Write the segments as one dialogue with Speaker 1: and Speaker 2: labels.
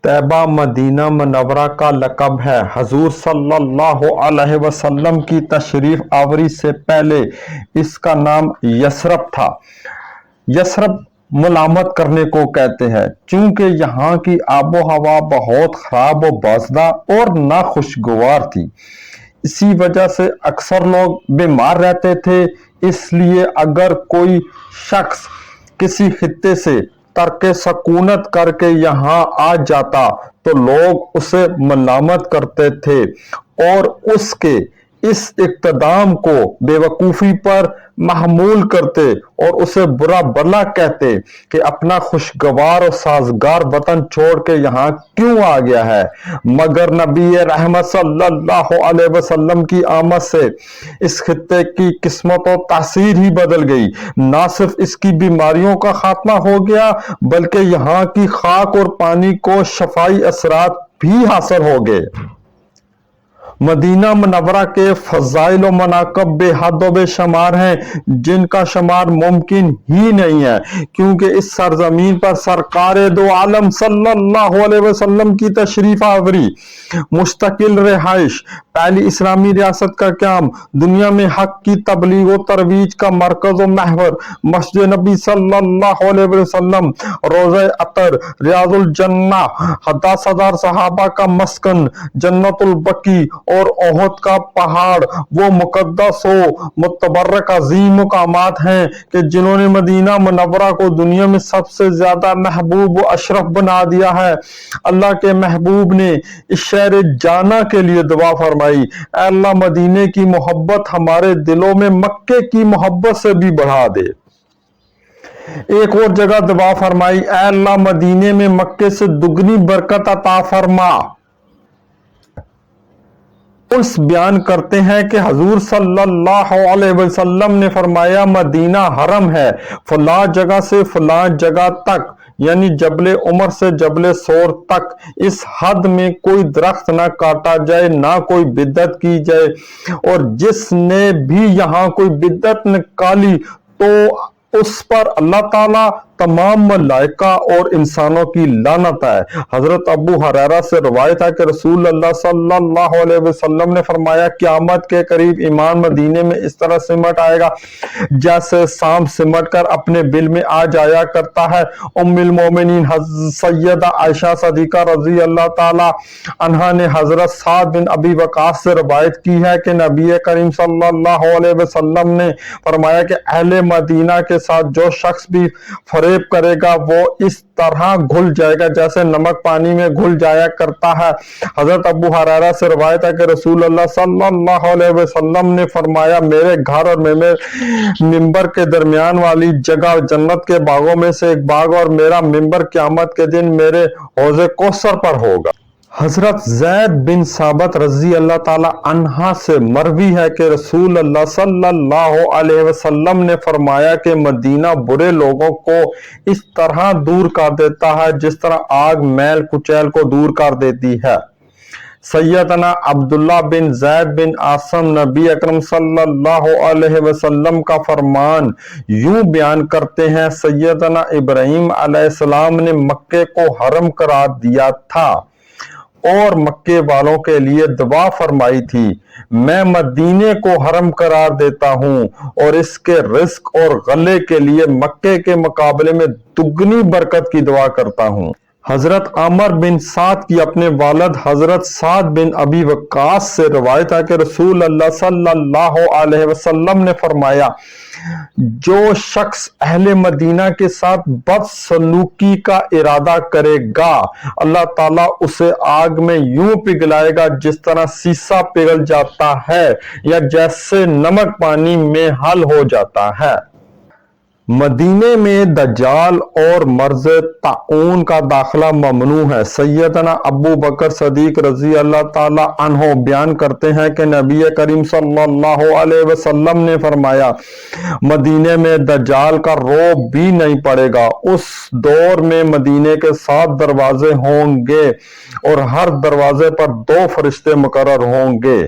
Speaker 1: طیبہ مدینہ منورہ کا لقب ہے۔ حضور صلی اللہ علیہ وسلم کی تشریف آوری سے پہلے اس کا نام یثرب تھا۔ یثرب ملامت کرنے کو کہتے ہیں چونکہ یہاں کی آب و ہوا بہت خراب و بازدہ اور ناخوشگوار تھی۔ اسی وجہ سے اکثر لوگ بیمار رہتے تھے، اس لیے اگر کوئی شخص کسی خطے سے ترک سکونت کر کے یہاں آ جاتا تو لوگ اسے ملامت کرتے تھے اور اس کے اس اقتدام کو بے وقوفی پر محمول کرتے اور اسے برا بلا کہتے کہ اپنا خوشگوار اور سازگار وطن چھوڑ کے یہاں کیوں آ گیا ہے۔ مگر نبی رحمت صلی اللہ علیہ وسلم کی آمد سے اس خطے کی قسمت و تاثیر ہی بدل گئی۔ نہ صرف اس کی بیماریوں کا خاتمہ ہو گیا بلکہ یہاں کی خاک اور پانی کو شفائی اثرات بھی حاصل ہو گئے۔ مدینہ منورہ کے فضائل و مناقب بے حد و بے شمار ہیں جن کا شمار ممکن ہی نہیں ہے، کیونکہ اس سرزمین پر سرکار دو عالم صلی اللہ علیہ وسلم کی تشریف آوری، مستقل رہائش، پہلی اسلامی ریاست کا قیام، دنیا میں حق کی تبلیغ و ترویج کا مرکز و محور، مسجد نبی صلی اللہ علیہ وسلم، روضہ عطر، ریاض الجنہ، 10,000 صحابہ کا مسکن، جنت البقیع اور احد کا پہاڑ، وہ مقدس و متبرک عظیم مقامات ہیں کہ جنہوں نے مدینہ منورہ کو دنیا میں سب سے زیادہ محبوب و اشرف بنا دیا ہے۔ اللہ کے محبوب نے اس شہر جانا کے لیے دعا فرمائی، اے اللہ مدینے کی محبت ہمارے دلوں میں مکے کی محبت سے بھی بڑھا دے۔ ایک اور جگہ دعا فرمائی، اے اللہ مدینے میں مکے سے دگنی برکت عطا فرما۔ اس بیان کرتے ہیں کہ حضور صلی اللہ علیہ وسلم نے فرمایا مدینہ حرم ہے، فلاں جگہ سے فلاں جگہ تک، یعنی جبل عمر سے جبل سور تک اس حد میں کوئی درخت نہ کاٹا جائے، نہ کوئی بدعت کی جائے، اور جس نے بھی یہاں کوئی بدعت نکالی تو اس پر اللہ تعالیٰ، تمام ملائکہ اور انسانوں کی لعنت ہے۔ حضرت ابو ہریرہ سے روایت ہے کہ رسول اللہ صلی اللہ علیہ وسلم نے فرمایا قیامت کے قریب ایمان مدینے میں اس طرح سمٹ آئے گا جیسے سانپ سمٹ کر اپنے بل میں آ جایا کرتا ہے۔ ام المومنین سیدہ عائشہ صدیقہ رضی اللہ تعالی عنہا نے حضرت سعد بن ابی وقاص سے روایت کی ہے کہ نبی کریم صلی اللہ علیہ وسلم نے فرمایا کہ اہل مدینہ کے ساتھ جو شخص بھی فریب کرے گا وہ اس طرح گھل جائے گا جیسے نمک پانی میں گھل جایا کرتا ہے۔ حضرت ابو ہریرہ سے روایت ہے کہ رسول اللہ صلی اللہ علیہ وسلم نے فرمایا میرے گھر اور میرے ممبر کے درمیان والی جگہ جنت کے باغوں میں سے ایک باغ اور میرا ممبر قیامت کے دن میرے حوض کوثر پر ہوگا۔ حضرت زید بن ثابت رضی اللہ تعالی عنہ سے مروی ہے کہ رسول اللہ صلی اللہ علیہ وسلم نے فرمایا کہ مدینہ برے لوگوں کو اس طرح دور کر دیتا ہے جس طرح آگ میل کچیل کو دور کر دیتی ہے۔ سیدنا عبداللہ بن زید بن عاصم نبی اکرم صلی اللہ علیہ وسلم کا فرمان یوں بیان کرتے ہیں، سیدنا ابراہیم علیہ السلام نے مکے کو حرم قرار دیا تھا اور مکے والوں کے لیے دعا فرمائی تھی، میں مدینے کو حرم قرار دیتا ہوں اور اس کے رزق اور غلے کے لیے مکے کے مقابلے میں دگنی برکت کی دعا کرتا ہوں۔ حضرت عامر بن سعد کی اپنے والد حضرت سعد بن ابی وقاص سے روایت ہے کہ رسول اللہ صلی اللہ علیہ وسلم نے فرمایا جو شخص اہل مدینہ کے ساتھ بدسلوکی کا ارادہ کرے گا اللہ تعالیٰ اسے آگ میں یوں پگھلائے گا جس طرح سیسا پگھل جاتا ہے یا جیسے نمک پانی میں حل ہو جاتا ہے۔ مدینے میں دجال اور مرض طاعون کا داخلہ ممنوع ہے۔ سیدنا ابو بکر صدیق رضی اللہ تعالی عنہ بیان کرتے ہیں کہ نبی کریم صلی اللہ علیہ وسلم نے فرمایا مدینے میں دجال کا رعب بھی نہیں پڑے گا۔ اس دور میں مدینے کے 7 دروازے ہوں گے اور ہر دروازے پر 2 فرشتے مقرر ہوں گے۔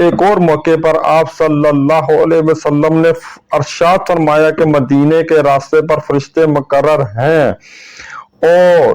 Speaker 1: ایک اور موقع پر آپ صلی اللہ علیہ وسلم نے ارشاد فرمایا کہ مدینے کے راستے پر فرشتے مقرر ہیں اور